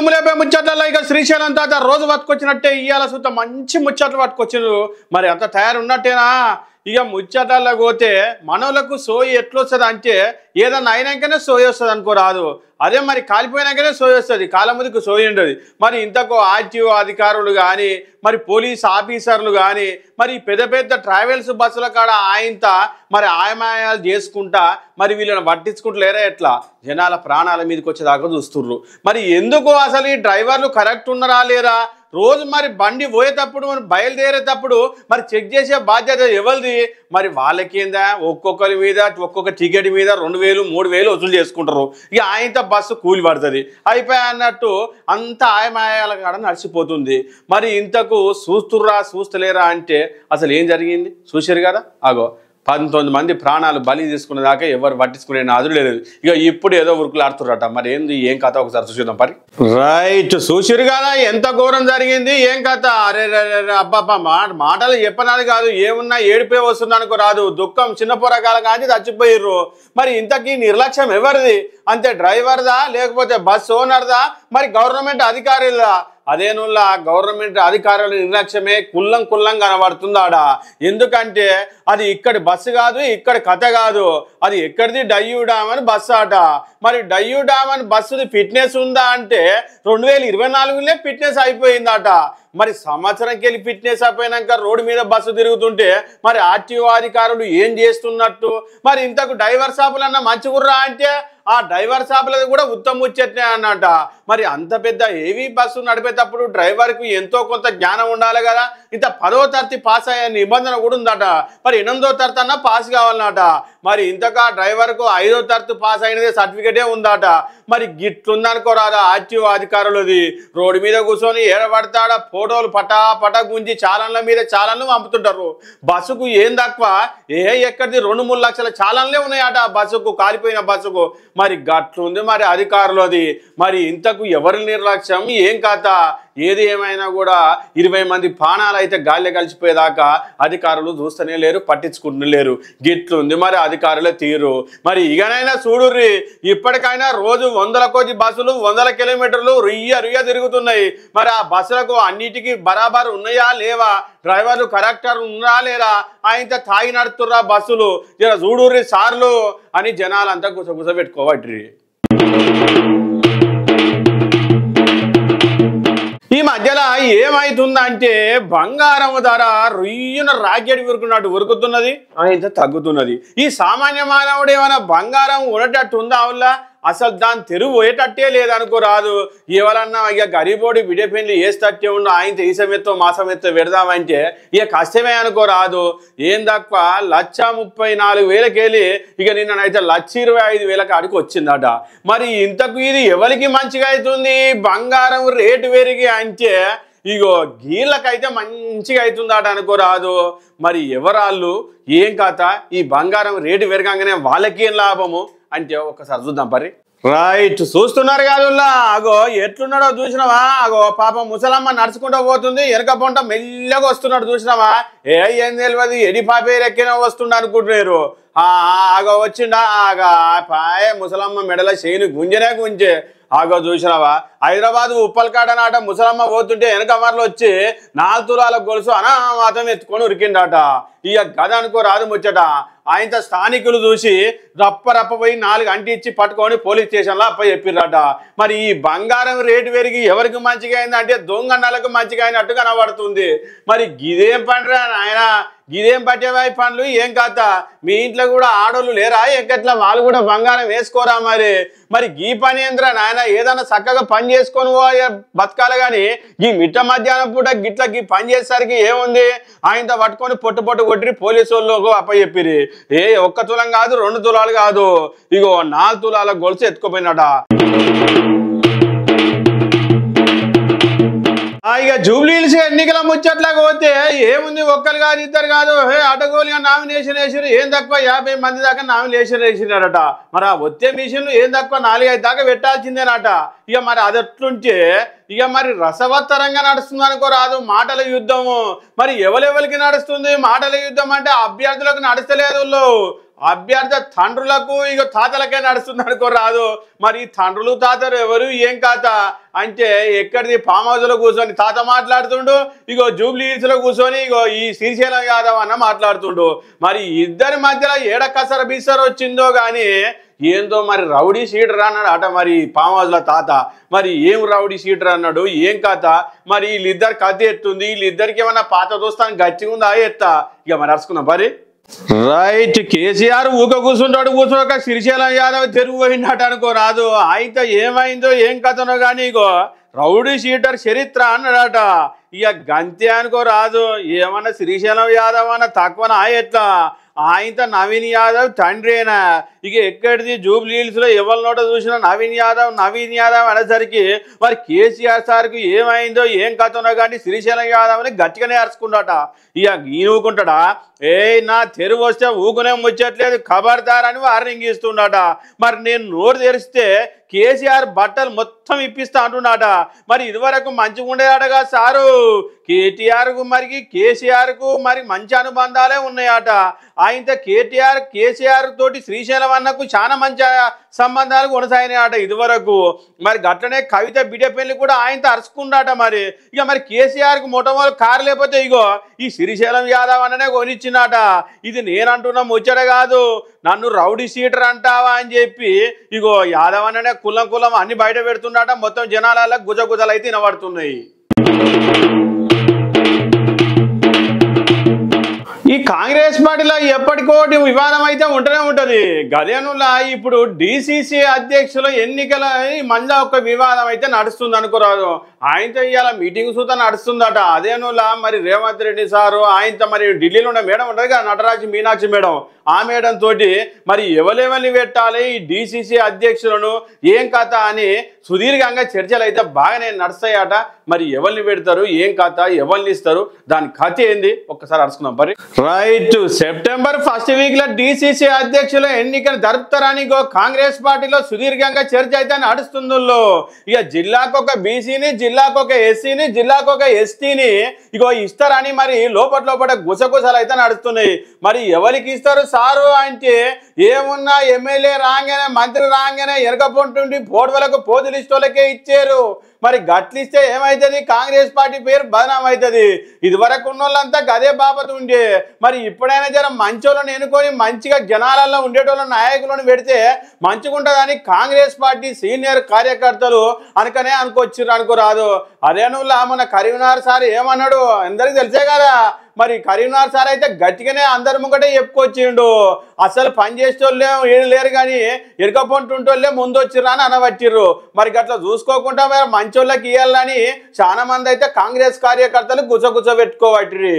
దుమ్ములేపే ముచ్చట్లలో ఇక శ్రీశైలం తాత రోజు పట్టుకొచ్చినట్టే ఇయ్యాల సుత మంచి ముచ్చట్లు పట్టుకొచ్చిండ్రు. మరి అంత తయారున్నట్టేనా? ఇక ముచ్చట్లలో పోతే మనోళ్ళకు సోయి ఎట్లొస్తుంది అంటే ఏదన్నా అయినాకనే సోయి వస్తుంది అనుకోరాదు. అదే మరి కాలిపోయినాకనే సోయి వస్తుంది, కాళ్ళ ముందుకు సోయి ఉండదు. మరి ఇంతకు ఆర్టీఓ అధికారులు కానీ మరి పోలీస్ ఆఫీసర్లు కానీ మరి పెద్ద పెద్ద ట్రావెల్స్ బస్సుల కాడ ఆయంత మరి ఆయమాయాలు చేసుకుంటా మరి వీళ్ళని పట్టించుకుంటలేరా? ఎట్లా జనాల ప్రాణాల మీదకి వచ్చేదాకా చూస్తుర్రు. మరి ఎందుకు అసలు ఈ డ్రైవర్లు కరెక్ట్ ఉన్నారా లేరా? రోజు మరి బండి పోయేటప్పుడు మరి బయలుదేరేటప్పుడు మరి చెక్ చేసే బాధ్యత ఎవరిది? మరి వాళ్ళకేందా ఒక్కొక్కరి మీద ఒక్కొక్క టికెట్ మీద 2000 3000 వసూలు చేసుకుంటారు. ఇక ఆయనతో బస్సు కూలి పడుతుంది అయిపోయా అన్నట్టు అంత ఆయమాయాల కాడ నడిచిపోతుంది. మరి ఇంతకు చూస్తలేరా అంటే అసలు ఏం జరిగింది చూసారు కదా. అగో 19 మంది ప్రాణాలు బలి తీసుకునే దాకా ఎవరు పట్టించుకునే నాదులు లేదు. ఇక ఇప్పుడు ఏదో ఉరుకులు ఆడుతుర్రట. మరి ఏంది ఏం కథ ఒకసారి చూసిద్దాం పరి. రైట్, చూసిరు కదా ఎంత ఘోరం జరిగింది, ఏం కథ. అరే అబ్బాబ్బా మాటలు చెప్పనాది కాదు, ఏమున్నా ఏడిపోయి వస్తుంది అనుకో రాదు. దుఃఖం చిన్న పొరగాల కానీ చచ్చిపోయిర్రు. మరి ఇంతకీ నిర్లక్ష్యం ఎవరిది? అంతే డ్రైవర్దా లేకపోతే బస్ ఓనర్దా మరి గవర్నమెంట్ అధికారులదా? అదేనుల్లా గవర్నమెంట్ అధికారుల నిర్లక్ష్యమే కుల్లం కనబడుతుందాడా. ఎందుకంటే అది ఇక్కడి బస్సు కాదు, ఇక్కడ కథ కాదు, అది ఎక్కడిది డయ్యూ డ్యామ్ అని బస్సు ఆట. మరి డయ్యూ డ్యామ్ అని బస్సుది ఫిట్నెస్ ఉందా అంటే 2024 ఫిట్నెస్ అయిపోయిందట. మరి సంవత్సరంకి వెళ్ళి ఫిట్నెస్ అయిపోయినాక రోడ్డు మీద బస్సు తిరుగుతుంటే మరి ఆర్టీఓ అధికారులు ఏం చేస్తున్నట్టు? మరి ఇంతకు డ్రైవర్ షాపులన్నా మంచిగుర్రా అంటే ఆ డ్రైవర్ షాపులది కూడా ఉత్తమ ముచ్చట్నే అన్నట. మరి అంత పెద్ద హెవీ బస్సు నడిపేటప్పుడు డ్రైవర్కు ఎంతో కొంత జ్ఞానం ఉండాలి కదా. ఇంత 10వ తరగతి పాస్ అయ్యే నిబంధన కూడా ఉందట. మరి 8వ తరగతి అన్నా పాస్ కావాలన్నట. మరి ఇంతకా డ్రైవర్కు 5వ తరగతి పాస్ అయినదే సర్టిఫికేటే ఉందట. మరి గిట్లుందనుకోరాదా ఆర్టీఓ అధికారులది. రోడ్డు మీద కూర్చొని ఏడబడతాడా ఫోటోలు పటా గుంజి చాలన్ల మీద చాలన్లు పంపుతుంటారు. బస్సుకు ఏం తక్కువ? ఎక్కడిది 2-3 లక్షల చాలన్లే ఉన్నాయట ఆ బస్సుకు, కాలిపోయిన బస్సుకు. మరి గట్లుంది మరి అధికారులది. మరి ఇంతకు ఎవరి నిర్లక్ష్యం ఏం కథ? ఏది ఏమైనా కూడా 20 మంది ప్రాణాలు అయితే గాలిలో కలిసిపోయేదాకా అధికారులు చూస్తూనే లేరు, పట్టించుకుంటూ లేరు. గిట్లుంది మరి అధికారులే తీరు. మరి ఇకనైనా చూడుర్రి, ఇప్పటికైనా రోజు 100 కొద్ది బస్సులు 100 కిలోమీటర్లు రుయ్య తిరుగుతున్నాయి. మరి ఆ బస్సులకు అన్నిటికీ బరాబర్ ఉన్నాయా లేవా? డ్రైవర్లు కరెక్టర్ ఉన్నారా లేరా? ఆయనతో తాగి నడుతుర్రా బస్సులు? ఇలా చూడుర్రి సార్లు అని జనాలంతా గుసగుసపెట్టుకోవట్రి. ఈ మధ్యలో ఏమైతుందంటే బంగారం ధర రుయ్యున రాకెట్ ఉరుకుతున్నది, ఆయన తగ్గుతున్నది. ఈ సామాన్య మానవుడు ఏమైనా బంగారం ఉండేటట్టు ఉందా? అవులా అసలు దాని తెరువు పోయేటట్టే లేదనుకోరాదు. ఎవరన్నా ఇక గరీబోడి విడిపెండ్లు వేసేటట్టే ఉండు, ఆయన ఈ సమయత్తో మా సమయత్తో పెడదామంటే ఇక కష్టమే అనుకోరాదు. ఏం తక్కువ 1,34,000 వెళ్ళి ఇక నిన్ననైతే 1,25,000 అడిగి వచ్చిందట. మరి ఇంతకు ఇది ఎవరికి మంచిగా అవుతుంది? బంగారం రేటు పెరిగి అంటే ఇగో గీళ్ళకైతే మంచిగా అవుతుందట అనుకోరాదు. మరి ఎవరాళ్ళు ఏం కథ? ఈ బంగారం రేటు పెరగంగానే వాళ్ళకేం లాభము అంటే ఒకసారి చూద్దాం పరి. రైట్, చూస్తున్నారు కాదుల్లా. అగో ఎట్లున్నాడో చూసినావా? అగో పాపం ముసలమ్మ నడుచుకుంటూ పోతుంది, వెనక పొంట మెల్లగా వస్తున్నాడు చూసినావా? ఏం తెలియదు, ఎడి పాపేరు ఎక్కినా వస్తుండ అనుకుంటున్నారు. ఆగో వచ్చిండా పాయ ముసలమ్మ మెడల చేను గుంజే ఆగో చూసినావా? హైదరాబాద్ ఉప్పల్కాడ నాట ముసలమ్మ పోతుంటే వెనక మరలు వచ్చి 4 తులాల గొలుసు అనామాతం ఎత్తుకొని ఉరికిండట. ఇక గద అనుకో రాదు ముచ్చట. ఆయనతో స్థానికులు చూసి రప్ప పోయి 4 అంటి ఇచ్చి పట్టుకొని పోలీస్ స్టేషన్లో అప్ప చెప్పిర్రట. మరి ఈ బంగారం రేటు పెరిగి ఎవరికి మంచిగా అయిందంటే దొంగన్నలకు మంచిగా అయినట్టు కనబడుతుంది. మరి గిదేం పండురా నాయన, గిదేం పట్టేవాయి పండ్లు ఏం కథ? మీ ఇంట్లో కూడా ఆడోళ్ళు లేరా? ఎక్కట్లా వాళ్ళు కూడా బంగారం వేసుకోరా? మరి గీ పని ఏంద్రా నాయన? ఏదన్నా చక్కగా పని చేసుకొని బతకాలి కానీ ఈ మిట్ట మధ్యాహ్నం పూట గిట్ల గీ పని చేసేసరికి ఏముంది? ఆయనతో పట్టుకొని పొట్టు కొట్టి పోలీసు వాళ్ళు అప్ప చెప్పిరి. 1 తులం కాదు 2 తులాలు కాదు, ఇగో 4 తులాల గొలుసు ఎత్తుకుపోయినట. ఇక జూబ్లీహిల్స్ ఎన్నికల ముచ్చట్లకు పోతే ఏముంది? ఒక్కరు కాదు, ఇద్దరు కాదు, అటగోలుగా నామినేషన్ వేసారు. ఏం తక్కువ 50 మంది దాకా నామినేషన్ వేసినారట. మరి ఆ వచ్చే మిషన్లు ఏం తక్కువ 4-5 దాకా పెట్టాల్సిందేనట. ఇక మరి అది ఎట్లుంటే ఇక మరి రసవత్తరంగా నడుస్తుంది అనుకోరాదు మాటల యుద్ధము. మరి ఎవరెవరికి నడుస్తుంది మాటల యుద్ధం అంటే? అభ్యర్థులకు నడుస్తలేదు. అభ్యర్థి తండ్రులకు ఇక తాతలకే నడుస్తుంది అనుకో రాదు. మరి తండ్రులు తాతలు ఎవరు ఏం కాత అంటే ఎక్కడిది ఫామ్ హౌస్ లో కూర్చొని తాత మాట్లాడుతుండు, ఇగో జూబ్లీ హిల్స్ లో కూర్చొని ఇగో ఈ శ్రీశైలం యాదవ్ అన్న మాట్లాడుతుండు. మరి ఇద్దరి మధ్యలో ఏడ కసర బిసర వచ్చిందో గాని ఏందో మరి రౌడీ షీటర్ అన్నాడు అట మరి ఫామ్ హౌస్ లో తాత. మరి ఏం రౌడీ షీటర్ అన్నాడు ఏం కథ, మరి వీళ్ళిద్దరు కథ ఎత్తుంది, వీళ్ళిద్దరికి ఏమన్నా పాత దోస్తాను గట్టిగా ఉందా ఎత్తా. ఇక మరి అరుచుకుందాం మరి. రైట్, కేసీఆర్ కూర్చుంటాడు, కూర్చోక శ్రీశైలం యాదవ్ తెరుగు పోయినట్టు అనుకో రాదు. అయితే ఏమైందో ఏం కథనో కానీ ఇగో రౌడీ షీటర్ చరిత్ర అన్నాడట. ఇక గంతే అనుకో రాదు. ఏమన్నా శ్రీశైలం యాదవ్ అన్న తక్కువనా ఎట్లా, ఆయనతో నవీన్ యాదవ్ తండ్రేనా. ఇక ఎక్కడిది జూబ్లీ హిల్స్ లో ఎవరి నోట చూసినా నవీన్ యాదవ్ అనేసరికి మరి కేసీఆర్ సార్కు ఏమైందో ఏం కథనో కానీ శ్రీశైలం యాదవ్ని గట్టిగానే అరుచుకుంటాట. ఇక ఈనుకుంటాడా, ఏ నా తెరువు వస్తే ఊకునే ముచ్చట్లేదు ఖబర్దార్ అని వార్నింగ్ ఇస్తుండట. మరి నేను నోరు తెరిస్తే కేసీఆర్ బట్టలు మొత్తం ఇప్పిస్తా అంటున్నాట. మరి ఇదివరకు మంచిగా ఉండేదటగా సారు, కేటీఆర్కు మరి కేసీఆర్కు మరి మంచి అనుబంధాలే ఉన్నాయట. ఆయనతో కేసీఆర్ తోటి శ్రీశైలం అన్నకు చాలా మంచి సంబంధాలు కొనసాగినాయట ఇదివరకు. మరి గట్లనే కవిత బిడ్డ పెళ్లి కూడా ఆయనతో అరుచుకుంటాట. మరి ఇక మరి కేసీఆర్కు మొట్టమొదటి కారు లేకపోతే ఇగో ఈ శ్రీశైలం యాదవ్ అన్ననే కొనిచ్చిందట. ఇది నేనంటున్నా ముచ్చట కాదు, నన్ను రౌడీ షీటర్ అంటావా అని చెప్పి ఇగో యాదవ్ అన్ననే కులం అన్ని బయట పెడుతుండట. మొత్తం జనాల గుజగుజలు అయితే వినబడుతున్నాయి. ఈ కాంగ్రెస్ పార్టీలో ఎప్పటికోటి వివాదం అయితే ఉంటూనే ఉంటది. గదేనులా ఇప్పుడు డిసిసి అధ్యక్షుల ఎన్నికల మళ్ళా ఒక వివాదం అయితే నడుస్తుంది అనుకోరాదు. ఆయనతో ఇవాళ మీటింగ్ సుతా నడుస్తుందట. అదేనులా మరి రేవంత్ రెడ్డి సారు ఆయనతో మరి ఢిల్లీలో ఉన్న మేడం ఉంటుంది కదా నటరాజు మీనాక్షి మేడం, ఆ మేడం తోటి మరి ఎవరెవరిని పెట్టాలి ఈ డిసిసి అధ్యక్షులను ఏం కథ అని సుదీర్ఘంగా చర్చలు అయితే బాగానే నడుస్తాయట. మరి ఎవరిని పెడతారు ఏం కథ, ఎవరిని ఇస్తారు, దాని కథ ఏంది ఒక్కసారి అడుచుకుందాం మరి. రైట్, సెప్టెంబర్ ఫస్ట్ వీక్ లో డిసిసి అధ్యక్షుల ఎన్నికలు జరుపుతారని కాంగ్రెస్ పార్టీలో సుదీర్ఘంగా చర్చ అయితే నడుస్తుందో. ఇక జిల్లాకు ఒక బీసీని, జిల్లాకు ఒక ఎస్సీని, జిల్లాకు ఒక ఎస్టీని ఇగో ఇస్తారని మరి లోపల గుసగుసలు అయితే నడుస్తున్నాయి. మరి ఎవరికి ఇస్తారు సారు అంటే ఏమున్నా ఎమ్మెల్యే రాగానే మంత్రి రాగానే ఎరగపొంటుండి పోటువలకు పోతులు ఇష్టోళ్ళకే ఇచ్చారు. మరి గట్లిస్తే ఏమవుతుంది, కాంగ్రెస్ పార్టీ పేరు బదనాం అవుతుంది. ఇదివరకు ఉన్న వాళ్ళంతా గదే బాపత ఉండే. మరి ఇప్పుడైనా జర మంచోళ్ళని ఎన్నుకొని మంచిగా జనాలలో ఉండేటోళ్ళ నాయకులను పెడితే మంచిగా ఉంటుందని కాంగ్రెస్ పార్టీ సీనియర్ కార్యకర్తలు అనుకనే అనుకొచ్చిర్రు అనుకోరాదు. అదేనులా మన కరీంనగర్ సార్ ఏమన్నాడు అందరికి తెలిసే కదా. మరి కరీంనగర్ సార్ అయితే గట్టిగానే అందరి ముంగటే చెప్పుకొచ్చిండు, అసలు పని చేసేటోళ్ళే ఏం లేరు కానీ ఎరకపోంటుంటోళ్ళే ముందు వచ్చిర్రు అని అనబట్టిర్రు. మరి గట్లా చూసుకోకుండా మరి మంచోళ్ళకి ఇవ్వాలని చాలా మంది అయితే కాంగ్రెస్ కార్యకర్తలు గుసగుస పెట్టుకోబట్టిర్రు.